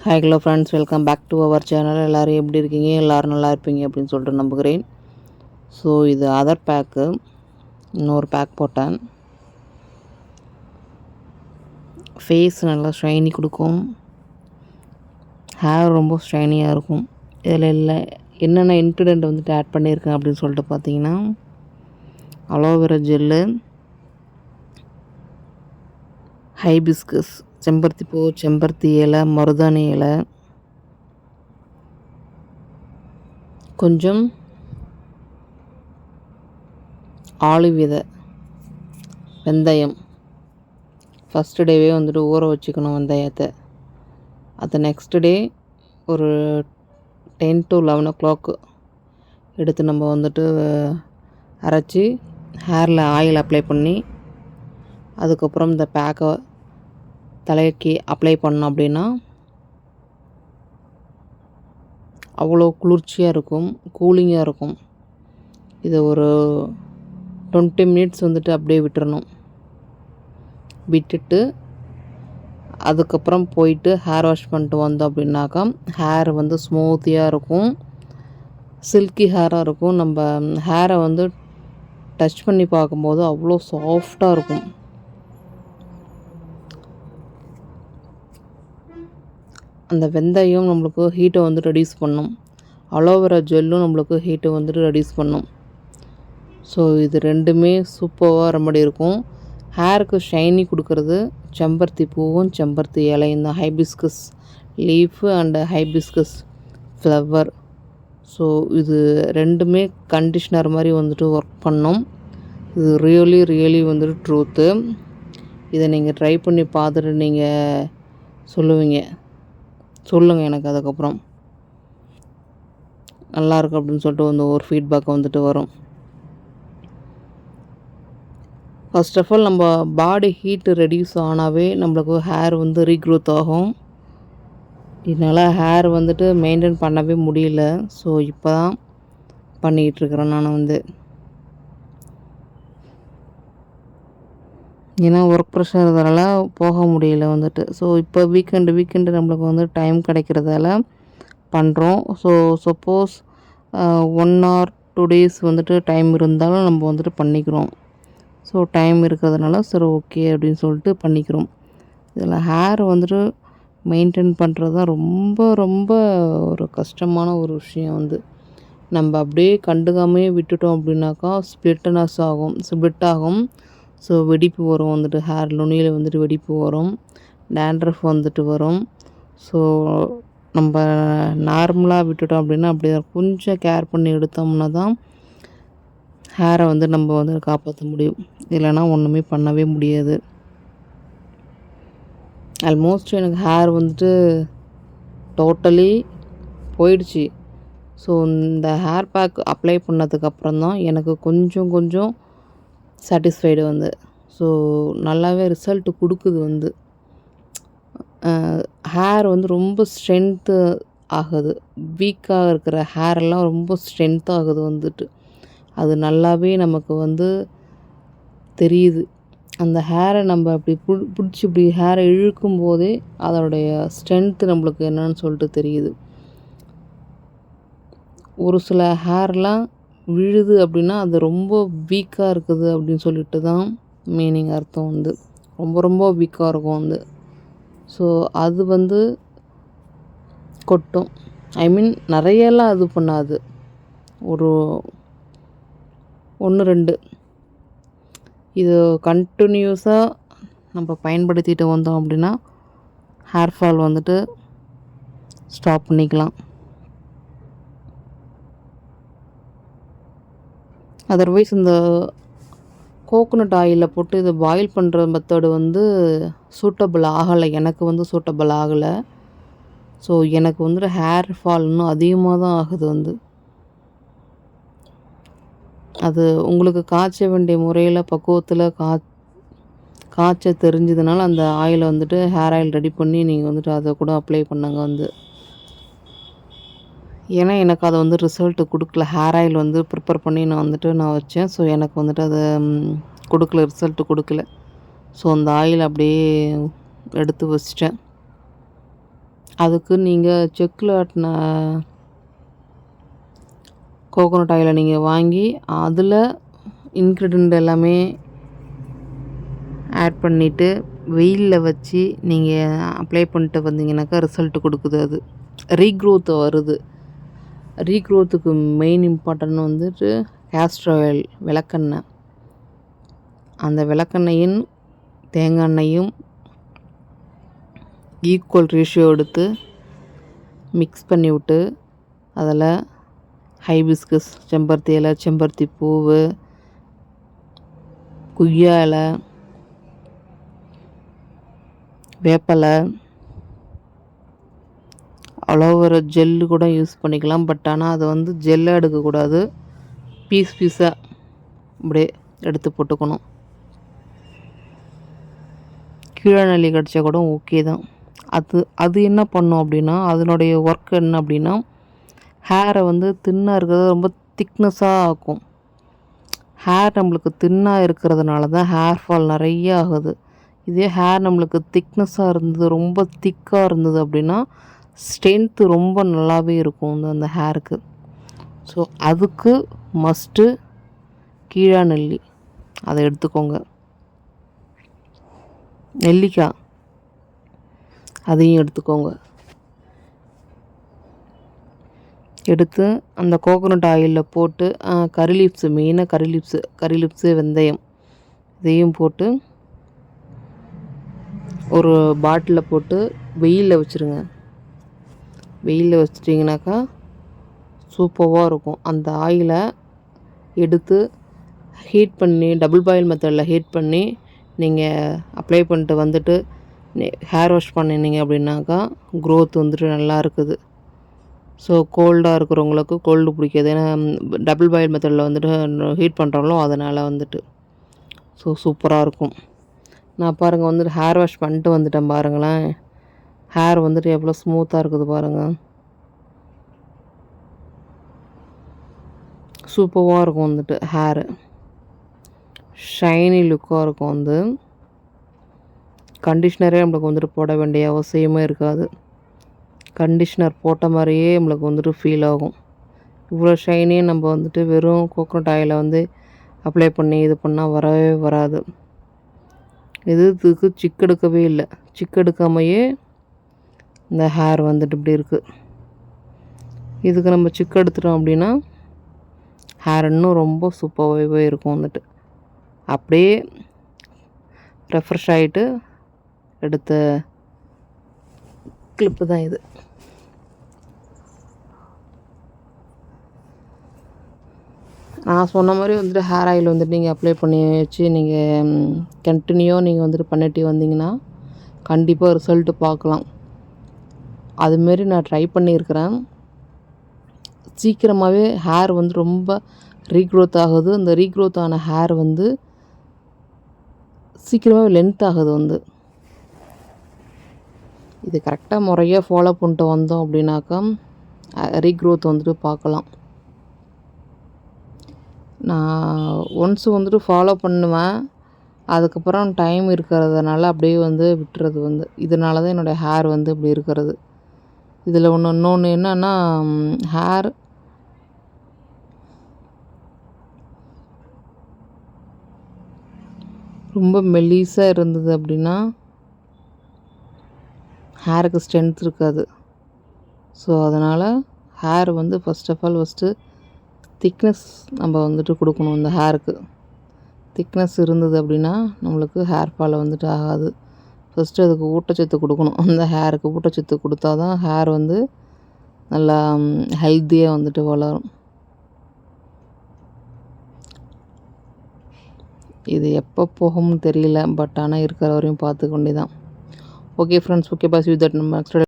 Hi hello friends, welcome back to our channel. எல்லோரும் எப்படி இருக்கீங்க? எல்லோரும் நல்லா இருப்பீங்க அப்படின்னு சொல்லிட்டு நம்புகிறேன். ஸோ இது அதர் பேக்கு, இன்னொரு பேக் போட்டேன். ஃபேஸ் நல்லா ஷைனி கொடுக்கும், ஹேர் ரொம்ப ஷைனியாக இருக்கும். இதில் இல்லை என்னென்ன இன்க்ரீடியண்ட் வந்துட்டு ஆட் பண்ணியிருக்கேன் அப்படின்னு சொல்லிட்டு பார்த்தீங்கன்னா, அலோவேரா ஜெல்லு, ஹைபிஸ்கஸ், செம்பருத்தி பூ, செம்பருத்தி இலை, மருதாணி இலை, கொஞ்சம் ஆலிவ் விதை, வெந்தயம். ஃபஸ்ட்டு டேவே வந்துட்டு ஊற வச்சுக்கணும் வெந்தயத்தை. அது நெக்ஸ்ட் டே ஒரு 10 to 11 o'clock எடுத்து நம்ம வந்துட்டு அரைச்சி ஹேரில் ஆயில் அப்ளை பண்ணி, அதுக்கப்புறம் இந்த பேக்கை தலைக்கு அப்ளை பண்ணோம் அப்படின்னா அவ்வளோ குளிர்ச்சியாக இருக்கும், கூலிங்காக இருக்கும். இதை ஒரு 20 minutes வந்துட்டு அப்படியே விட்டுறணும். விட்டுட்டு அதுக்கப்புறம் போயிட்டு ஹேர் வாஷ் பண்ணிட்டு வந்தோம் அப்படின்னாக்கா ஹேர் வந்து ஸ்மூத்தியாக இருக்கும், சில்கி ஹேராக இருக்கும். நம்ம ஹேரை வந்து டச் பண்ணி பார்க்கும்போது அவ்வளோ சாஃப்டாக இருக்கும். அந்த வெந்தயம் நம்மளுக்கு ஹீட்டை வந்து ரெடியூஸ் பண்ணும், அலோவேரா ஜெல்லும் நம்மளுக்கு ஹீட்டை வந்துட்டு ரெடியூஸ் பண்ணும். ஸோ இது ரெண்டுமே சூப்பராக ரெமடி இருக்கும். ஹேருக்கு ஷைனி கொடுக்கறது செம்பருத்தி பூவும் செம்பருத்தி இலையும் தான், hibiscus leaf and hibiscus flower. So இது ரெண்டுமே கண்டிஷ்னர் மாதிரி வந்துட்டு ஒர்க் பண்ணோம். இது ரியலி வந்துட்டு ட்ரூத்து. இதை நீங்கள் ட்ரை பண்ணி பார்த்துட்டு நீங்கள் சொல்லுங்கள் எனக்கு. அதுக்கப்புறம் நல்லாயிருக்கு அப்படின்னு சொல்லிட்டு வந்து ஒரு ஃபீட்பேக் வந்துட்டு வரும். ஃபர்ஸ்ட் ஆஃப் ஆல் நம்ம பாடி ஹீட்டு ரெடியூஸ் ஆனாவே நம்மளுக்கு ஹேர் வந்து ரீக்ரோத் ஆகும். இதனால் ஹேர் வந்துட்டு மெயின்டைன் பண்ணவே முடியல. ஸோ இப்போ தான் பண்ணிகிட்ருக்கிறேன் நான் வந்து. ஏன்னா ஒர்க் ப்ரெஷர் இருக்கிறதால போக முடியல வந்துட்டு. ஸோ இப்போ வீக்கெண்டு நம்மளுக்கு வந்து டைம் கிடைக்கிறதால பண்ணுறோம். ஸோ சப்போஸ் 1 or 2 days வந்துட்டு டைம் இருந்தாலும் நம்ம வந்துட்டு பண்ணிக்கிறோம். ஸோ டைம் இருக்கிறதுனால சரி ஓகே அப்படின்னு சொல்லிட்டு பண்ணிக்கிறோம். இதில் ஹேர் வந்துட்டு மெயின்டைன் பண்ணுறது தான் ரொம்ப ஒரு கஷ்டமான ஒரு விஷயம் வந்து. நம்ம அப்படியே கண்டுக்காமையே விட்டுட்டோம் அப்படின்னாக்கா ஸ்ப்ளிட் ஆகும். ஸோ வெடிப்பு வரும் வந்துட்டு, ஹேர் நுனியில் வந்துட்டு வெடிப்பு வரும், டேண்ட்ரஃப் வந்துட்டு வரும். ஸோ நம்ம நார்மலாக விட்டுட்டோம் அப்படின்னா அப்படியே கொஞ்சம் கேர் பண்ணி எடுத்தோம்னா தான் ஹேரை வந்து நம்ம வந்து காப்பாற்ற முடியும். இல்லைன்னா ஒன்றுமே பண்ணவே முடியாது. ஆல்மோஸ்ட் எனக்கு ஹேர் வந்துட்டு டோட்டலி போயிடுச்சு. ஸோ இந்த ஹேர் பேக் அப்ளை பண்ணதுக்கப்புறம் தான் எனக்கு கொஞ்சம் சாட்டிஸ்ஃபைடு வந்து. ஸோ நல்லாவே ரிசல்ட் கொடுக்குது வந்து. ஹேர் வந்து ரொம்ப ஸ்ட்ரென்த்து ஆகுது. வீக்காக இருக்கிற ஹேரெல்லாம் ரொம்ப ஸ்ட்ரென்த் ஆகுது வந்துட்டு. அது நல்லாவே நமக்கு வந்து தெரியுது. அந்த ஹேரை நம்ம அப்படி பிடிச்சி இப்படி ஹேரை இழுக்கும் போதே அதோடைய ஸ்ட்ரென்த்து நம்மளுக்கு என்னன்னு சொல்லிட்டு தெரியுது. ஒரு சில ஹேர்லாம் விழுது அப்படின்னா அது ரொம்ப வீக்காக இருக்குது அப்படின்னு சொல்லிட்டு தான் மீனிங், அர்த்தம் வந்து. ரொம்ப வீக்காக இருக்கும் வந்து. ஸோ அது வந்து கொட்டும். நிறையெல்லாம் அது பண்ணாது, ஒரு 1 2. இது கண்டினியூஸாக நம்ம பயன்படுத்திட்டு வந்தோம் அப்படின்னா ஹேர் ஃபால் வந்துட்டு ஸ்டாப் பண்ணிக்கலாம். அதர்வைஸ் இந்த கோகோனட் ஆயிலில் போட்டு இதை பாயில் பண்ணுற மெத்தடு வந்து சூட்டபிள் ஆகலை, எனக்கு வந்து சூட்டபிள் ஆகலை. ஸோ எனக்கு வந்துட்டு ஹேர் ஃபால் இன்னும் அதிகமாக தான் ஆகுது வந்து. அது உங்களுக்கு காய்ச்ச வேண்டிய முறையில் பக்குவத்தில் காய்ச்ச தெரிஞ்சதுனால அந்த ஆயிலை வந்துட்டு ஹேர் ஆயில் ரெடி பண்ணி நீங்கள் வந்துட்டு அதை கூட அப்ளை பண்ணுங்க வந்து. ஏன்னா எனக்கு அதை வந்து ரிசல்ட்டு கொடுக்கல. ஹேர் ஆயில் வந்து ப்ரிப்பேர் பண்ணி நான் வச்சேன். ஸோ எனக்கு வந்துட்டு அதை கொடுக்கல, ரிசல்ட்டு கொடுக்கல. ஸோ அந்த ஆயில் அப்படியே எடுத்து வச்சிட்டேன். அதுக்கு நீங்கள் செக்கில் ஆட்டின கோகோனட் ஆயிலை நீங்கள் வாங்கி அதில் இன்க்ரீடியண்ட் எல்லாமே ஆட் பண்ணிவிட்டு வெயிலில் வச்சு நீங்கள் அப்ளை பண்ணிட்டு வந்தீங்கன்னாக்கா ரிசல்ட் கொடுக்குது. அது ரீக்ரோத் வருது. ரீக்ரோத்துக்கு மெயின் இம்பார்ட்டன்ட் வந்துட்டு கேஸ்டர் ஆயில், விளக்கெண்ணெய். அந்த விளக்கெண்ணையும் தேங்காய் எண்ணெயும் ஈக்குவல் ரேஷியோ எடுத்து மிக்ஸ் பண்ணி விட்டு அதில் ஹைபிஸ்கஸ், செம்பருத்தி இலை, செம்பருத்தி பூவு, குய்யா இலை, வேப்பலை, அலோவேரா ஜெல்லு கூட யூஸ் பண்ணிக்கலாம். பட் ஆனால் அதை வந்து ஜெல்லாக எடுக்கக்கூடாது, பீஸாக அப்படியே எடுத்து போட்டுக்கணும். கீழநெல்லி கிடச்சா கூட ஓகே தான். அது என்ன பண்ணும் அப்படின்னா, அதனுடைய ஒர்க் என்ன அப்படின்னா, ஹேரை வந்து தின்னாக இருக்கிறத ரொம்ப திக்னஸாக ஆக்கும். ஹேர் நம்மளுக்கு தின்னாக இருக்கிறதுனால தான் ஹேர் ஃபால் நிறைய ஆகுது. இதே ஹேர் நம்மளுக்கு திக்னஸாக இருந்தது, ரொம்ப திக்காக இருந்தது அப்படின்னா ஸ்ட்ரென்த்து ரொம்ப நல்லாவே இருக்கும் அந்த ஹேருக்கு. ஸோ அதுக்கு மஸ்ட்டு கீழாநெல்லி, அதை எடுத்துக்கோங்க. நெல்லிக்காய் அதையும் எடுத்துக்கோங்க. எடுத்து அந்த கோகோனட் ஆயிலில் போட்டு கறி லீவ்ஸு, மெயினாக கறி லீவ்ஸு, வெந்தயம் இதையும் போட்டு ஒரு பாட்டிலில் போட்டு வெயிலில் வச்சுருங்க. வெயிலில் வச்சிட்டிங்கனாக்கா சூப்பராக இருக்கும். அந்த ஆயிலை எடுத்து ஹீட் பண்ணி, டபுள் பாயில் மெத்தடில் ஹீட் பண்ணி நீங்கள் அப்ளை பண்ணிட்டு வந்துட்டு ஹேர் வாஷ் பண்ணினீங்க அப்படின்னாக்கா க்ரோத் வந்துட்டு நல்லா இருக்குது. ஸோ கோல்டாக இருக்கிறவங்களுக்கு கோல்டு பிடிக்காது. ஏன்னா டபுள் பாயில் மெத்தடில் வந்துட்டு ஹீட் பண்ணுறாங்களோ அதனால் வந்துட்டு ஸோ சூப்பராக இருக்கும். நான் பாருங்கள் வந்துட்டு ஹேர் வாஷ் பண்ணிட்டு வந்துட்டேன் பாருங்களேன். ஹேர் வந்துட்டு எவ்வளோ ஸ்மூத்தாக இருக்குது பாருங்கள். சூப்பராக இருக்கும் வந்துட்டு ஹேரு, ஷைனி லுக்காக இருக்கும். வந்து கண்டிஷ்னரே நம்மளுக்கு வந்துட்டு போட வேண்டிய அவசியமே இருக்காது. கண்டிஷ்னர் போட்ட மாதிரியே நம்மளுக்கு வந்துட்டு ஃபீல் ஆகும். இவ்வளோ ஷைனியே நம்ம வந்துட்டு வெறும் கோகோனட் ஆயிலை வந்து அப்ளை பண்ணி இது பண்ணால் வரவே வராது. இதுக்கு சிக்கெடுக்கவே இல்லை. சிக்கெடுக்காமையே இந்த ஹேர் வந்துட்டு இப்படி இருக்குது. இதுக்கு நம்ம சிக்கு எடுத்துட்டோம் அப்படின்னா ஹேர் இன்னும் ரொம்ப சூப்பராகவே இருக்கும். வந்துட்டு அப்படியே ரெஃப்ரெஷ் ஆகிட்டு எடுத்த கிளிப்பு தான் இது. நான் சொன்ன மாதிரி வந்துட்டு ஹேர் ஆயில் வந்துட்டு நீங்கள் அப்ளை பண்ணி வச்சு நீங்கள் கண்டினியூவாக நீங்கள் வந்துட்டு பண்ணிட்டு வந்தீங்கன்னா கண்டிப்பாக ரிசல்ட்டு பார்க்கலாம். அதுமாரி நான் ட்ரை பண்ணியிருக்கிறேன். சீக்கிரமாகவே ஹேர் வந்து ரொம்ப ரீக்ரோத் ஆகுது. அந்த ரீக்ரோத் ஆன ஹேர் வந்து சீக்கிரமாகவே லென்த் ஆகுது. வந்து இது கரெக்டாக முறையாக ஃபாலோ பண்ணிட்டு வந்தோம் அப்படின்னாக்கா ரீக்ரோத் வந்துட்டு பார்க்கலாம். நான் ஒன்ஸ் வந்துட்டு ஃபாலோ பண்ணுவேன், அதுக்கப்புறம் டைம் இருக்கிறதுனால அப்படியே வந்து விட்டுறது. வந்து இதனால தான் என்னோடய ஹேர் வந்து இப்படி இருக்கிறது. இதில் இன்னொன்று என்னன்னா, ஹேர் ரொம்ப மெல்லிஸாக இருந்தது அப்படின்னா ஹேருக்கு ஸ்ட்ரென்த் இருக்காது. ஸோ அதனால் ஹேர் வந்து ஃபஸ்ட்டு திக்னஸ் நம்ம வந்துட்டு கொடுக்கணும். இந்த ஹேருக்கு திக்னஸ் இருந்தது அப்படின்னா நம்மளுக்கு ஹேர் ஃபால் வந்துட்டு ஆகாது. ஃபஸ்ட்டு அதுக்கு ஊட்டச்சத்து கொடுக்கணும். அந்த ஹேருக்கு ஊட்டச்சத்து கொடுத்தா தான் ஹேர் வந்து நல்லா ஹெல்த்தியாக வந்துட்டு வளரும். இது எப்போ போகும்னு தெரியல, பட் ஆனால் இருக்கிற வரையும் பார்த்துக்க வேண்டியதான். Okay friends, okay boss, with that நம்ம நெக்ஸ்ட்